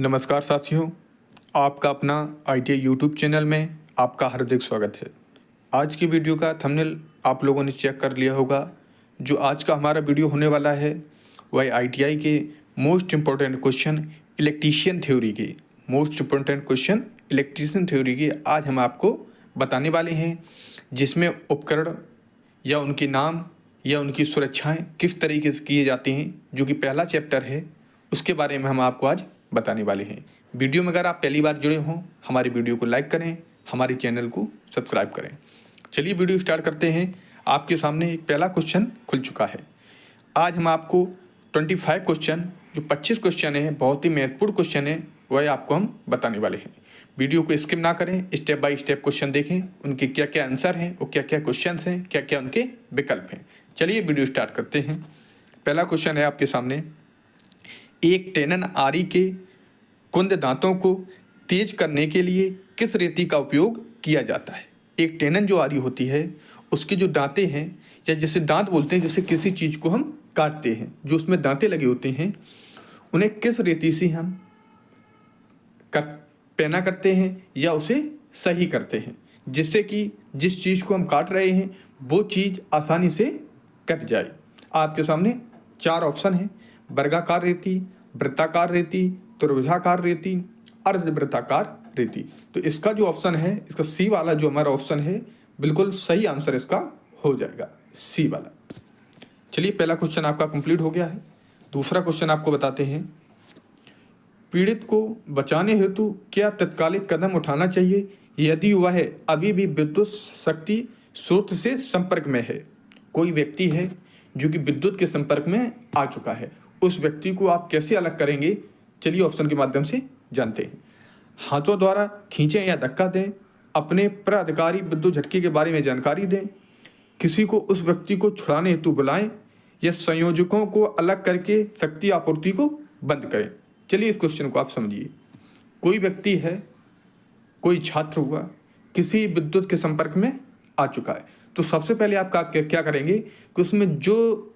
नमस्कार साथियों, आपका अपना आईटीआई यूट्यूब चैनल में आपका हार्दिक स्वागत है। आज की वीडियो का थंबनेल आप लोगों ने चेक कर लिया होगा। जो आज का हमारा वीडियो होने वाला है वह आईटीआई के most important question electrician theory की आज हम आपको बताने वाले हैं, जिसमें उपकरण या उनके नाम या उनकी सुरक्षाएँ किस तरीके से किए जाते हैं, जो कि पहला चैप्टर है, उसके बारे में हम आपको आज बताने वाले हैं। वीडियो में अगर आप पहली बार जुड़े हों, हमारी वीडियो को लाइक करें, हमारे चैनल को सब्सक्राइब करें। चलिए वीडियो स्टार्ट करते हैं। आपके सामने एक पहला क्वेश्चन खुल चुका है। आज हम आपको 25 क्वेश्चन, जो 25 क्वेश्चन है, बहुत ही महत्वपूर्ण क्वेश्चन है, वह आपको हम बताने वाले हैं। वीडियो को स्किप ना करें, स्टेप बाय स्टेप क्वेश्चन देखें, उनके क्या क्या आंसर हैं और क्या क्या क्वेश्चन हैं, क्या क्या उनके विकल्प हैं। चलिए वीडियो स्टार्ट करते हैं। पहला क्वेश्चन है आपके सामने, एक टेनन आरी के कुंद दांतों को तेज करने के लिए किस रेती का उपयोग किया जाता है। एक टेनन जो आरी होती है, उसके जो दांतें हैं, या जैसे दांत बोलते हैं, जैसे किसी चीज़ को हम काटते हैं, जो उसमें दांतें लगे होते हैं, उन्हें किस रेती से हम पैना करते हैं या उसे सही करते हैं, जिससे कि जिस चीज़ को हम काट रहे हैं वो चीज़ आसानी से कट जाए। आपके सामने 4 ऑप्शन हैं: वर्गाकार रेती, वृत्ताकार रेती, त्रिभुजाकार रेती, अर्धवृत्ताकार रेती। तो इसका जो ऑप्शन है, इसका सी वाला जो हमारा ऑप्शन है, बिल्कुल सही आंसर इसका हो जाएगा, सी वाला। चलिए पहला क्वेश्चन आपका कंप्लीट हो गया है। दूसरा क्वेश्चन आपको बताते हैं, पीड़ित को बचाने हेतु क्या तत्कालिक कदम उठाना चाहिए यदि वह अभी भी विद्युत शक्ति स्रोत से संपर्क में है। कोई व्यक्ति है जो कि विद्युत के संपर्क में आ चुका है, उस व्यक्ति को आप कैसे अलग करेंगे, चलिए ऑप्शन के माध्यम से जानते हैं। हाथों द्वारा खींचें या धक्का दें, अपने प्राधिकारी विद्युत झटके के बारे में जानकारी दें, किसी को उस व्यक्ति को छुड़ाने हेतु बुलाएं, या संयोजकों को अलग करके शक्ति आपूर्ति को बंद करें। चलिए इस क्वेश्चन को आप समझिए। कोई व्यक्ति है, कोई छात्र हुआ, किसी विद्युत के संपर्क में आ चुका है, तो सबसे पहले आप क्या करेंगे कि उसमें जो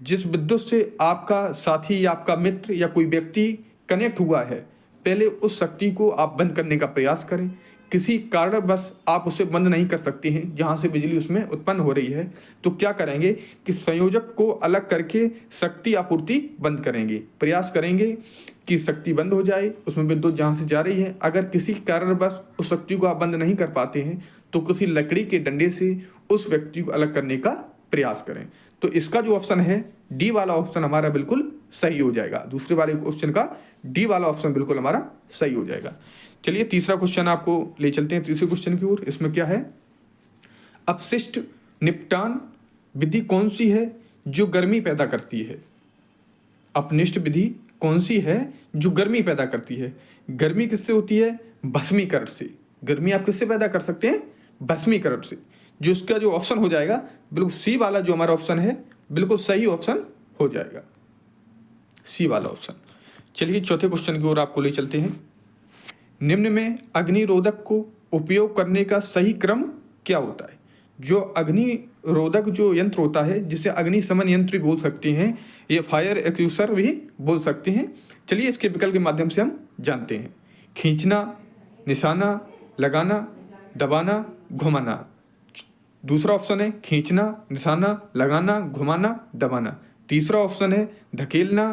जिस विद्युत से आपका साथी या आपका मित्र या कोई व्यक्ति कनेक्ट हुआ है, पहले उस शक्ति को आप बंद करने का प्रयास करें। किसी कारण बस आप उसे बंद नहीं कर सकते हैं जहां से बिजली उसमें उत्पन्न हो रही है, तो क्या करेंगे कि संयोजक को अलग करके शक्ति आपूर्ति बंद करेंगे। प्रयास करेंगे कि शक्ति बंद हो जाए, उसमें विद्युत जहां से जा रही है। अगर किसी कारण बस उस शक्ति को आप बंद नहीं कर पाते हैं, तो किसी लकड़ी के डंडे से उस व्यक्ति को अलग करने का प्रयास करें। तो इसका जो ऑप्शन है, डी वाला ऑप्शन हमारा बिल्कुल सही हो जाएगा। दूसरे वाले क्वेश्चन का डी वाला ऑप्शन बिल्कुल हमारा सही हो जाएगा। चलिए तीसरा क्वेश्चन आपको ले चलते हैं, तीसरे क्वेश्चन की ओर। इसमें क्या है, अपशिष्ट निपटान विधि कौन सी है जो गर्मी पैदा करती है। अपनिष्ट विधि कौन सी है जो गर्मी पैदा करती है। गर्मी किससे होती है? भस्मीकरण से। गर्मी आप किससे पैदा कर सकते हैं? भस्मीकरण से। जो इसका जो ऑप्शन हो जाएगा, बिल्कुल सी वाला जो हमारा ऑप्शन है, बिल्कुल सही ऑप्शन हो जाएगा, सी वाला ऑप्शन। चलिए चौथे क्वेश्चन की ओर आपको ले चलते हैं। निम्न में अग्निरोधक को उपयोग करने का सही क्रम क्या होता है। जो अग्निरोधक जो यंत्र होता है, जिसे अग्निशमन यंत्र भी बोल सकते हैं, ये फायर एक्सटिंग्विशर भी बोल सकते हैं। चलिए इसके विकल्प के माध्यम से हम जानते हैं। खींचना, निशाना लगाना, दबाना, घुमाना। दूसरा ऑप्शन है खींचना, निशाना लगाना, घुमाना, दबाना। तीसरा ऑप्शन है धकेलना,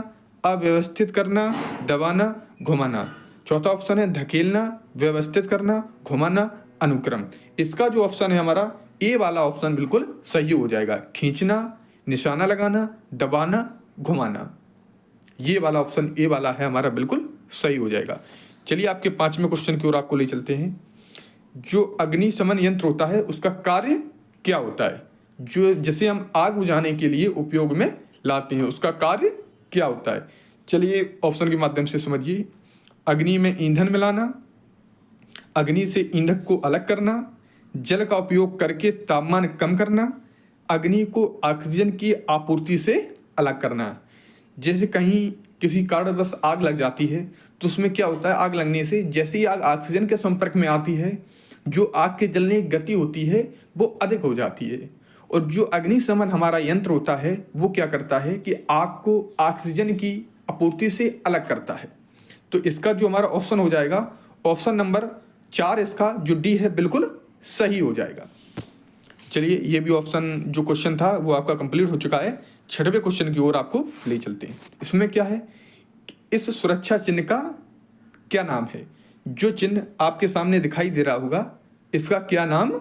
अव्यवस्थित करना, दबाना, घुमाना। चौथा ऑप्शन है धकेलना, व्यवस्थित करना, घुमाना, अनुक्रम। इसका जो ऑप्शन है हमारा ए वाला ऑप्शन बिल्कुल सही हो जाएगा। खींचना, निशाना लगाना, दबाना, घुमाना, ये वाला ऑप्शन ए वाला है हमारा, बिल्कुल सही हो जाएगा। चलिए आपके 5वें क्वेश्चन की ओर आपको ले चलते हैं। जो अग्निशमन यंत्र होता है, उसका कार्य क्या होता है। जो जिसे हम आग बुझाने के लिए उपयोग में लाते हैं, उसका कार्य क्या होता है। चलिए ऑप्शन के माध्यम से समझिए। अग्नि में ईंधन मिलाना, अग्नि से ईंधन को अलग करना, जल का उपयोग करके तापमान कम करना, अग्नि को ऑक्सीजन की आपूर्ति से अलग करना। जैसे कहीं किसी कारणवश आग लग जाती है, तो उसमें क्या होता है, आग लगने से जैसे ही आग ऑक्सीजन के संपर्क में आती है, जो आग के जलने की गति होती है वो अधिक हो जाती है। और जो अग्निशमन हमारा यंत्र होता है, वो क्या करता है कि आग को ऑक्सीजन की आपूर्ति से अलग करता है। तो इसका जो हमारा ऑप्शन हो जाएगा ऑप्शन नंबर 4, इसका जो डी है बिल्कुल सही हो जाएगा। चलिए ये भी ऑप्शन जो क्वेश्चन था वो आपका कंप्लीट हो चुका है। 6वें क्वेश्चन की ओर आपको ले चलते हैं। इसमें क्या है, इस सुरक्षा चिन्ह का क्या नाम है? जो चिन्ह आपके सामने दिखाई दे रहा होगा इसका क्या नाम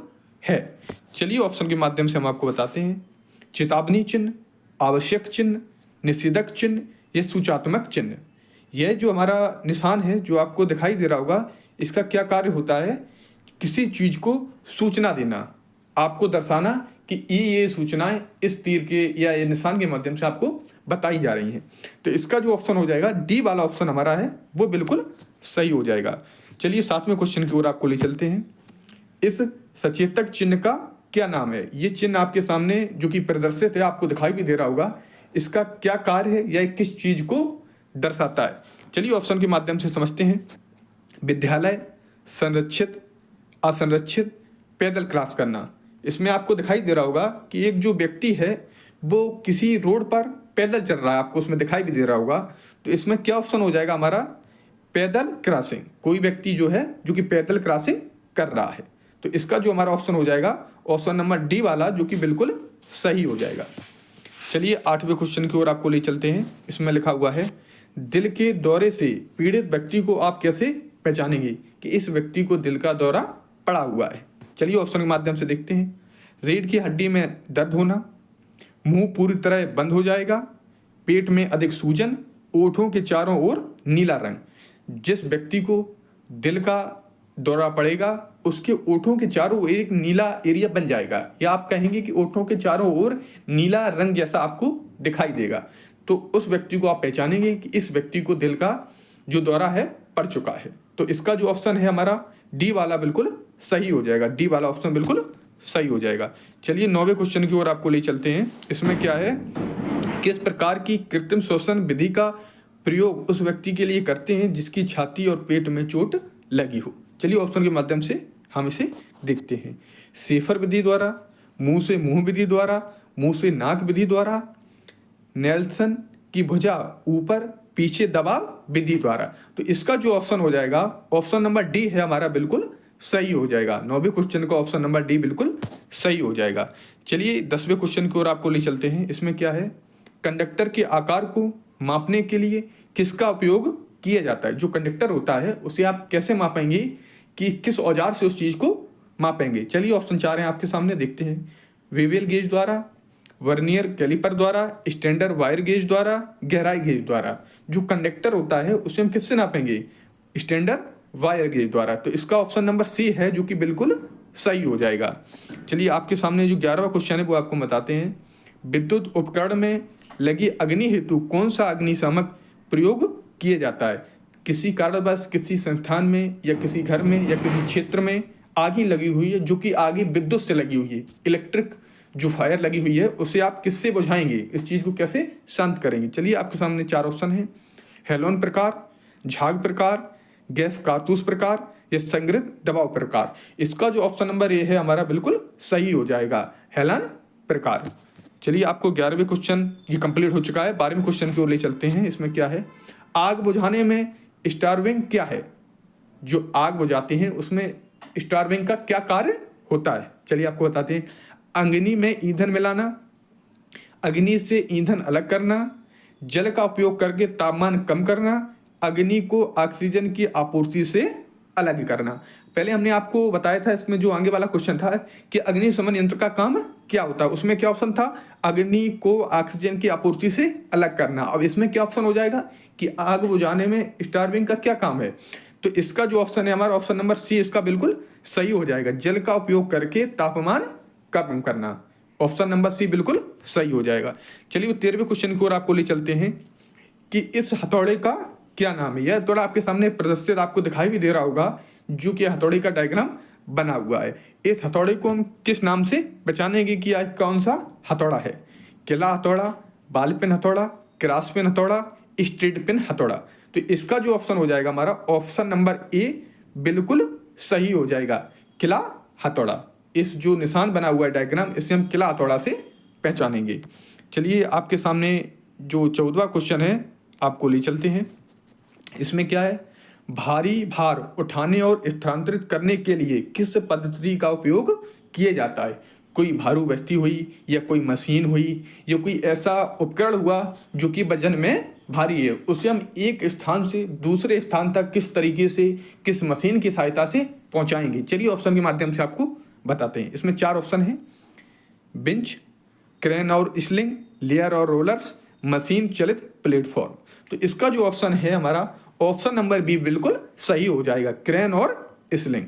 है? चलिए ऑप्शन के माध्यम से हम आपको बताते हैं। चेतावनी चिन्ह, आवश्यक चिन्ह, निषेधक चिन्ह या सूचनात्मक चिन्ह। यह जो हमारा निशान है जो आपको दिखाई दे रहा होगा इसका क्या कार्य होता है? किसी चीज़ को सूचना देना, आपको दर्शाना कि ये सूचनाएं इस तीर के या ये निशान के माध्यम से आपको बताई जा रही हैं। तो इसका जो ऑप्शन हो जाएगा डी वाला ऑप्शन हमारा है वो बिल्कुल सही हो जाएगा। चलिए 7वें क्वेश्चन की ओर आपको ले चलते हैं। इस सचेतक चिन्ह का क्या नाम है? ये चिन्ह आपके सामने जो कि प्रदर्शित है आपको दिखाई भी दे रहा होगा, इसका क्या कार्य है या किस चीज को दर्शाता है? चलिए ऑप्शन के माध्यम से समझते हैं। विद्यालय, संरक्षित, असंरक्षित, पैदल क्रॉस करना। इसमें आपको दिखाई दे रहा होगा कि एक जो व्यक्ति है वो किसी रोड पर पैदल चल रहा है, आपको उसमें दिखाई भी दे रहा होगा। तो इसमें क्या ऑप्शन हो जाएगा हमारा? पैदल क्रॉसिंग। कोई व्यक्ति जो है जो कि पैदल क्रॉसिंग कर रहा है। तो इसका जो हमारा ऑप्शन हो जाएगा ऑप्शन नंबर डी वाला, जो कि बिल्कुल सही हो जाएगा। चलिए 8वें क्वेश्चन की ओर आपको ले चलते हैं। इसमें लिखा हुआ है, दिल के दौरे से पीड़ित व्यक्ति को आप कैसे पहचानेंगे कि इस व्यक्ति को दिल का दौरा पड़ा हुआ है? चलिए ऑप्शन के माध्यम से देखते हैं। रीढ़ की हड्डी में दर्द होना, मुंह पूरी तरह बंद हो जाएगा, पेट में अधिक सूजन, ओठों के चारों ओर नीला रंग। जिस व्यक्ति को दिल का दौरा पड़ेगा उसके ओठों के चारों ओर एक नीला एरिया बन जाएगा, या आप कहेंगे कि ओठों के चारों ओर नीला रंग जैसा आपको दिखाई देगा। तो उस व्यक्ति को आप पहचानेंगे कि इस व्यक्ति को दिल का जो दौरा है पड़ चुका है। तो इसका जो ऑप्शन है हमारा डी वाला बिल्कुल सही हो जाएगा। डी वाला ऑप्शन बिल्कुल सही हो जाएगा। चलिए 9वें क्वेश्चन की ओर आपको ले चलते हैं। इसमें क्या है, किस प्रकार की कृत्रिम श्वसन विधि का प्रयोग उस व्यक्ति के लिए करते हैं जिसकी छाती और पेट में चोट लगी हो? चलिए ऑप्शन के माध्यम से हम इसे देखते हैं। सेफर विधि द्वारा, मुंह से मुंह विधि द्वारा, मुंह से नाक विधि द्वारा, नेल्सन की भुजा ऊपर पीछे दबाव विधि द्वारा। तो इसका जो ऑप्शन हो जाएगा ऑप्शन नंबर डी है हमारा बिल्कुल सही हो जाएगा। 9वें क्वेश्चन का ऑप्शन नंबर डी बिल्कुल सही हो जाएगा। चलिए 10वें क्वेश्चन की ओर आपको ले चलते हैं। इसमें क्या है, कंडक्टर के आकार को मापने के लिए किसका उपयोग किया जाता है? जो कंडक्टर होता है उसे आप कैसे मापेंगे कि किस औजार से उस चीज़ को मापेंगे? चलिए ऑप्शन 4 हैं आपके सामने, देखते हैं। वेवेल गेज द्वारा, वर्नियर कैलिपर द्वारा, स्टैंडर्ड वायर गेज द्वारा, गहराई गेज द्वारा। जो कंडक्टर होता है उसे हम किससे नापेंगे? स्टैंडर्ड वायर गेज द्वारा। तो इसका ऑप्शन नंबर सी है जो कि बिल्कुल सही हो जाएगा। चलिए आपके सामने जो 11वां क्वेश्चन है वो आपको बताते हैं। विद्युत उपकरण में लगी अग्नि हेतु कौन सा अग्निशामक प्रयोग किया जाता है? किसी कारणवश किसी संस्थान में या किसी घर में या किसी क्षेत्र में आग लगी हुई है जो कि आगे विद्युत से लगी हुई है, इलेक्ट्रिक जो फायर लगी हुई है, उसे आप किससे बुझाएंगे? इस चीज़ को कैसे शांत करेंगे? चलिए आपके सामने 4 ऑप्शन हैं। हेलोन प्रकार, झाग प्रकार, गैस कारतूस प्रकार या संग्रहित दबाव प्रकार। इसका जो ऑप्शन नंबर ए है हमारा बिल्कुल सही हो जाएगा, हेलन प्रकार। चलिए आपको 11वें क्वेश्चन ये कंप्लीट हो चुका है। 12वें क्वेश्चन की ओर ले चलते हैं। इसमें क्या है, आग बुझाने में स्टार्विंग क्या है? जो आग बुझाते हैं उसमें स्टार्विंग का क्या कार्य होता है? चलिए आपको बताते हैं। अग्नि में ईंधन मिलाना, अग्नि से ईंधन अलग करना, जल का उपयोग करके तापमान कम करना, अग्नि को ऑक्सीजन की आपूर्ति से अलग करना। पहले हमने आपको बताया था इसमें जो आगे वाला क्वेश्चन था कि अग्निशमन यंत्र का काम क्या होता है, उसमें क्या ऑप्शन था? अग्नि को ऑक्सीजन की आपूर्ति से अलग करना। अब इसमें क्या ऑप्शन हो जाएगा कि आग बुझाने में स्टार्विंग का क्या काम है? तो इसका जो ऑप्शन है हमारा ऑप्शन नंबर सी इसका बिल्कुल सही हो जाएगा, जल का उपयोग करके तापमान कम करना। ऑप्शन नंबर सी बिल्कुल सही हो जाएगा। चलिए 13वें क्वेश्चन की ओर आपको ले चलते हैं कि इस हथौड़े का क्या नाम है? यह हथौड़ा आपके सामने प्रदर्शित आपको दिखाई भी दे रहा होगा, जो कि हथौड़े का डायग्राम बना हुआ है। इस हथौड़े को हम किस नाम से पहचानेंगे कि आज कौन सा हथौड़ा है? किला हथौड़ा, बाल पेन हथौड़ा, क्रॉस पेन हथौड़ा, स्ट्रेट पेन हथौड़ा। तो इसका जो ऑप्शन हो जाएगा हमारा ऑप्शन नंबर ए बिल्कुल सही हो जाएगा, किला हथौड़ा। इस जो निशान बना हुआ है डायग्राम, इसे हम किला हथौड़ा से पहचानेंगे। चलिए आपके सामने जो 14वां क्वेश्चन है आपको ले चलते हैं। इसमें क्या है, भारी भार उठाने और स्थानांतरित करने के लिए किस पद्धति का उपयोग किया जाता है। कोई भारू वस्तु हुई या कोई मशीन हुई या कोई ऐसा उपकरण हुआ जो कि वजन में भारी है, उसे हम एक स्थान से दूसरे स्थान तक किस तरीके से, किस मशीन की सहायता से पहुंचाएंगे। चलिए ऑप्शन के माध्यम से आपको बताते हैं। इसमें 4 ऑप्शन हैं, बिंच, क्रेन और स्लिंग, लेयर और रोलर्स, मशीन चलित प्लेटफॉर्म। तो इसका जो ऑप्शन है हमारा ऑप्शन नंबर बी बिल्कुल सही हो जाएगा, क्रेन और स्लिंग।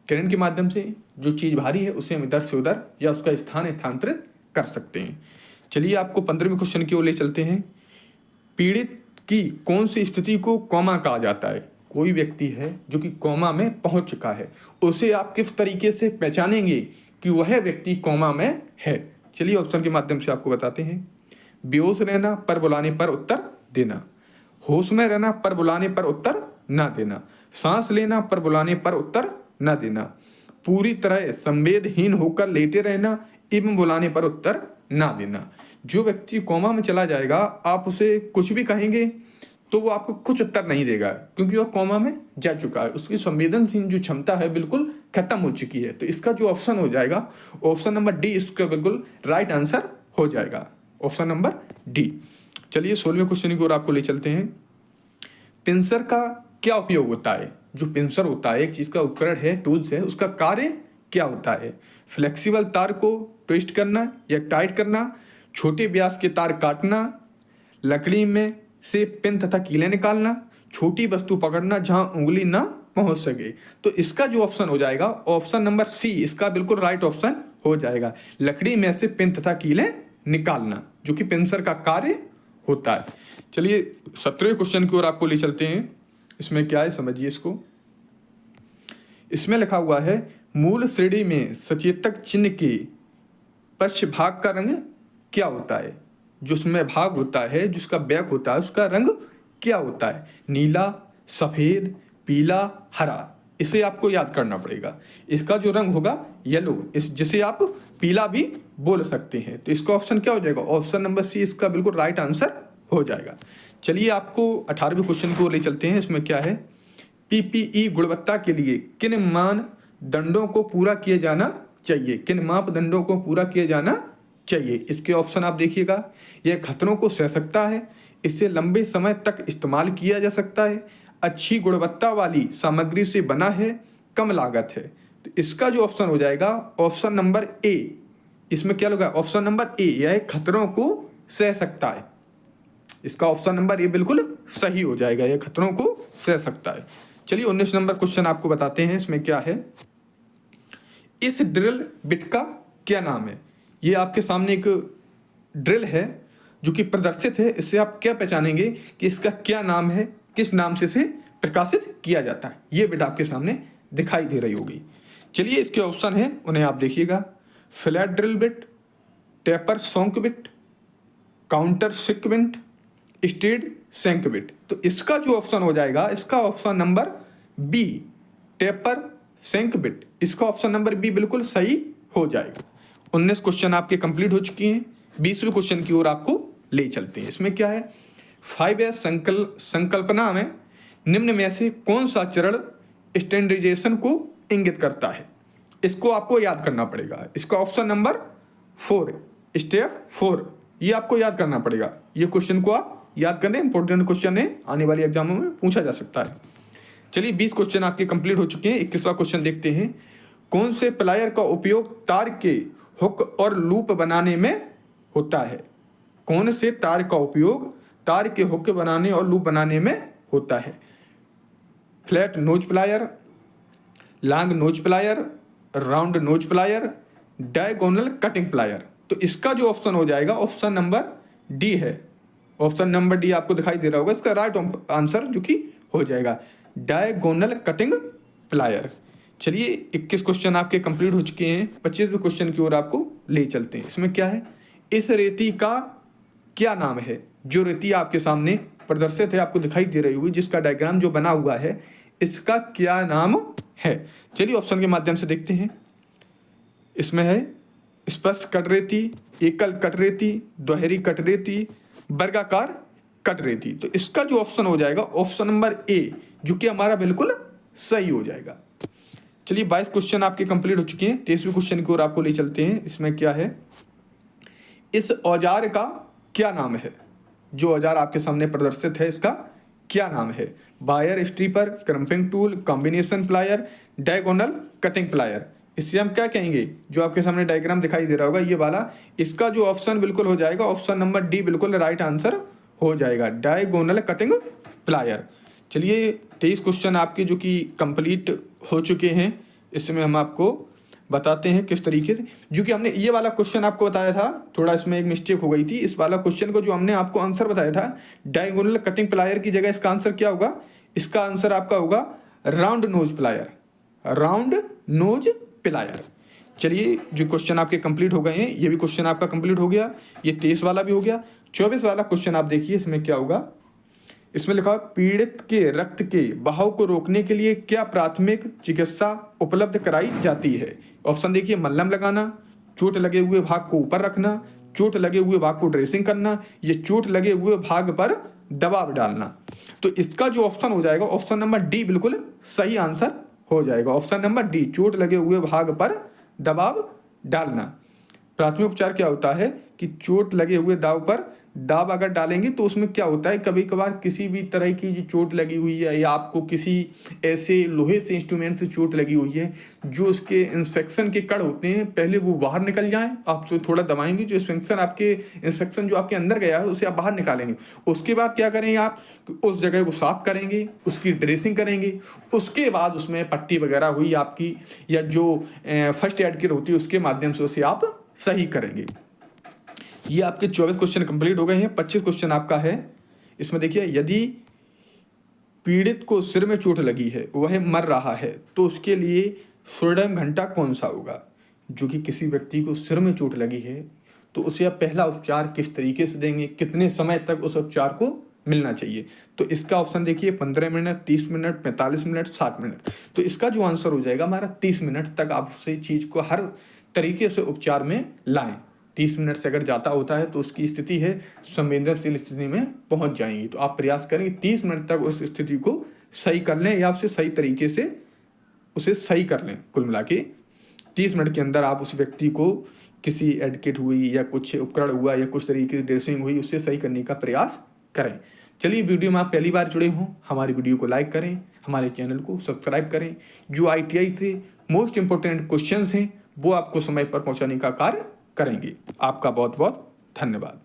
क्रेन के माध्यम से जो चीज़ भारी है उसे हम इधर से उधर या उसका स्थान स्थानांतरित कर सकते हैं। चलिए आपको 15वें क्वेश्चन की ओर ले चलते हैं। पीड़ित की कौन सी स्थिति को कोमा कहा जाता है। कोई व्यक्ति है जो कि कोमा में पहुंच चुका है, उसे आप किस तरीके से पहचानेंगे कि वह व्यक्ति कोमा में है। चलिए ऑप्शन के माध्यम से आपको बताते हैं। बेहोश रहना, पर बुलाने पर उत्तर देना, होश में रहना, पर बुलाने पर उत्तर ना देना, सांस लेना, पर बुलाने पर उत्तर ना देना, पूरी तरह संवेदहीन होकर लेटे रहना एवं बुलाने पर उत्तर ना देना। जो व्यक्ति कोमा में चला जाएगा, आप उसे कुछ भी कहेंगे तो वो आपको कुछ उत्तर नहीं देगा, क्योंकि वह कोमा में जा चुका है, उसकी संवेदनशील जो क्षमता है बिल्कुल खत्म हो चुकी है। तो इसका जो ऑप्शन हो जाएगा ऑप्शन नंबर डी, इसका बिल्कुल राइट आंसर हो जाएगा, ऑप्शन नंबर डी। चलिए 16वें क्वेश्चन की ओर आपको ले चलते हैं। पिंसर का क्या उपयोग होता है। जो पिंसर होता है, एक चीज का उपकरण है, टूल्स है, उसका कार्य क्या होता है। फ्लेक्सिबल तार को ट्विस्ट करना या टाइट करना, छोटे व्यास के तार काटना, लकड़ी में से पिन तथा कीले निकालना, छोटी वस्तु पकड़ना जहां उंगली ना पहुंच सके। तो इसका जो ऑप्शन हो जाएगा ऑप्शन नंबर सी, इसका बिल्कुल राइट ऑप्शन हो जाएगा, लकड़ी में से पिन तथा कीले निकालना, जो कि पिंसर का कार्य होता है। चलिए 17वें क्वेश्चन की ओर आपको ले चलते हैं। इसमें क्या है समझिए इसको। इसमें लिखा हुआ है, मूल श्रेणी में सचेतक चिन्ह के पश्च भाग का रंग क्या होता है। जो उसमें भाग होता है, जिसका बैक होता है, उसका रंग क्या होता है। नीला, सफेद, पीला, हरा। इसे आपको याद करना पड़ेगा। इसका जो रंग होगा येलो, इस जिसे आप पीला भी बोल सकते हैं। तो इसका ऑप्शन क्या हो जाएगा, ऑप्शन नंबर सी इसका बिल्कुल राइट आंसर हो जाएगा। चलिए आपको 18वें क्वेश्चन को ले चलते हैं। इसमें क्या है, पीपीई गुणवत्ता के लिए किन मानदंडों को पूरा किया जाना चाहिए। किन मापदंडों को पूरा किया जाना चाहिए। इसके ऑप्शन आप देखिएगा। यह खतरों को सह सकता है, इसे लंबे समय तक इस्तेमाल किया जा सकता है, अच्छी गुणवत्ता वाली सामग्री से बना है, कम लागत है। तो इसका जो ऑप्शन हो जाएगा ऑप्शन नंबर ए। इसमें क्या होगा, ऑप्शन नंबर ए, यह खतरों को सह सकता है। इसका ऑप्शन नंबर ए बिल्कुल सही हो जाएगा, यह खतरों को सह सकता है। चलिए 19 नंबर क्वेश्चन आपको बताते हैं। इसमें क्या है, इस ड्रिल बिट का क्या नाम है। ये आपके सामने एक ड्रिल है जो कि प्रदर्शित है। इससे आप क्या पहचानेंगे कि इसका क्या नाम है, किस नाम से इसे प्रकाशित किया जाता है। ये बिट आपके सामने दिखाई दे रही होगी। चलिए इसके ऑप्शन है, उन्हें आप देखिएगा। Flat drill bit, taper shank bit, counter sink bit, straight shank bit. तो इसका जो ऑप्शन हो जाएगा, इसका option number B, taper shank bit. इसका ऑप्शन नंबर बी बिल्कुल सही हो जाएगा। 19 क्वेश्चन आपके कंप्लीट हो चुकी हैं। 20वें क्वेश्चन की ओर आपको ले चलते हैं। इसमें क्या है, 5S संकल्पना में निम्न में से कौन सा चरण स्टैंडर्डाइजेशन को इंगित करता है। इसको आपको याद करना पड़ेगा। इसका ऑप्शन नंबर 4, स्टेप 4, ये आपको याद करना पड़ेगा। ये क्वेश्चन को आप याद करें, इंपॉर्टेंट क्वेश्चन है, आने वाली एग्जामों में पूछा जा सकता है। चलिए 20 क्वेश्चन आपके कंप्लीट हो चुके हैं। 21वां क्वेश्चन देखते हैं। कौन से प्लायर का उपयोग तार के हुक और लूप बनाने में होता है। कौन से तार का उपयोग तार के हुक बनाने और लूप बनाने में होता है। Flat knows plier, long nose plier, round knows plier, diagonal cutting plier. तो इसका जो ऑप्शन हो जाएगा ऑप्शन नंबर डी है। ऑप्शन नंबर डी आपको दिखाई दे रहा होगा, इसका राइट आंसर जो कि हो जाएगा डायगोनल कटिंग प्लायर। चलिए 21 क्वेश्चन आपके कंप्लीट हो चुके हैं। 25वें क्वेश्चन की ओर आपको ले चलते हैं। इसमें क्या है, इस रेती का क्या नाम है। जो रेती आपके सामने प्रदर्शित है, आपको दिखाई दे रही होगी, जिसका डायग्राम जो बना हुआ है, इसका क्या नाम है। चलिए ऑप्शन के माध्यम से देखते हैं। इसमें है स्पर्श कट रेती, एकल कट रेती, दोहरी कट रेती, वर्गाकार कट रही थी। तो इसका जो ऑप्शन हो जाएगा ऑप्शन नंबर ए, जो कि हमारा बिल्कुल सही हो जाएगा। चलिए 22 क्वेश्चन आपके कंप्लीट हो चुके हैं। 23वें क्वेश्चन की ओर आपको ले चलते हैं। इसमें क्या है, इस औजार का क्या नाम है? जो औजार आपके सामने प्रदर्शित है इसका क्या नाम है? Wire stripper, crimping tool, combination plier, diagonal cutting plier. इससे हम क्या कहेंगे, जो आपके सामने डायग्राम दिखाई दे रहा होगा ये वाला, इसका जो ऑप्शन बिल्कुल हो जाएगा ऑप्शन नंबर डी बिल्कुल राइट आंसर हो जाएगा, डायगोनल कटिंग प्लायर। चलिए 23 क्वेश्चन आपके जो कि कंप्लीट हो चुके हैं। इसमें हम आपको बताते हैं किस तरीके से, जो कि हमने ये वाला क्वेश्चन आपको बताया था, थोड़ा इसमें एक मिस्टेक हो गई थी। इस वाला क्वेश्चन को जो हमने आपको आंसर बताया था डायगोनल कटिंग प्लायर की जगह इसका आंसर क्या होगा? इसका आंसर आपका होगा round knows plier, round knows plier. चलिए जो क्वेश्चन आपके कंप्लीट हो गए हैं, ये भी क्वेश्चन आपका कंप्लीट हो गया, ये 23 वाला भी हो गया। 24 वाला क्वेश्चन आप देखिए, इसमें क्या होगा, इसमें लिखा पीड़ित के रक्त के बहाव को रोकने के लिए क्या प्राथमिक चिकित्सा उपलब्ध कराई जाती है? ऑप्शन देखिए, मल्लम लगाना, चोट लगे हुए भाग को ऊपर रखना, चोट लगे हुए भाग को ड्रेसिंग करना, ये चोट लगे हुए भाग पर दबाव डालना। तो इसका जो ऑप्शन हो जाएगा ऑप्शन नंबर डी बिल्कुल सही आंसर हो जाएगा। ऑप्शन नंबर डी, चोट लगे हुए भाग पर दबाव डालना। प्राथमिक उपचार क्या होता है कि चोट लगे हुए दाव पर दाब अगर डालेंगे तो उसमें क्या होता है, कभी कभार किसी भी तरह की जो चोट लगी हुई है या आपको किसी ऐसे लोहे से इंस्ट्रूमेंट से चोट लगी हुई है जो उसके इंस्पेक्शन के कण होते हैं, पहले वो बाहर निकल जाएं, आप जो थोड़ा दबाएंगे, जो इंस्पेक्शन जो आपके अंदर गया है उसे आप बाहर निकालेंगे। उसके बाद क्या करेंगे, आप उस जगह को साफ करेंगे, उसकी ड्रेसिंग करेंगे, उसके बाद उसमें पट्टी वगैरह हुई आपकी या जो फर्स्ट एड किट होती है उसके माध्यम से उसे आप सही करेंगे। ये आपके 24 क्वेश्चन कंप्लीट हो गए हैं। 25 क्वेश्चन आपका है। इसमें देखिए, यदि पीड़ित को सिर में चोट लगी है, वह मर रहा है, तो उसके लिए सोडियम घंटा कौन सा होगा? जो कि किसी व्यक्ति को सिर में चोट लगी है तो उसे आप पहला उपचार किस तरीके से देंगे, कितने समय तक उस उपचार को मिलना चाहिए? तो इसका ऑप्शन देखिए, 15 मिनट, 30 मिनट, 45 मिनट, 60 मिनट। तो इसका जो आंसर हो जाएगा हमारा 30 मिनट तक आप उसे चीज़ को हर तरीके से उपचार में लाएं। 30 मिनट से अगर ज़्यादा होता है तो उसकी स्थिति है संवेदनशील स्थिति में पहुंच जाएंगी। तो आप प्रयास करें 30 मिनट तक उस स्थिति को सही कर लें या उसे सही तरीके से उसे सही कर लें। कुल मिला के 30 मिनट के अंदर आप उस व्यक्ति को किसी एडकिट हुई या कुछ उपकरण हुआ या कुछ तरीके की ड्रेसिंग हुई उससे सही करने का प्रयास करें। चलिए, वीडियो में आप पहली बार जुड़े हों, हमारी वीडियो को लाइक करें, हमारे चैनल को सब्सक्राइब करें। जो ITI से मोस्ट इंपॉर्टेंट क्वेश्चंस हैं वो आपको समय पर पहुंचाने का कार्य करेंगे। आपका बहुत बहुत धन्यवाद।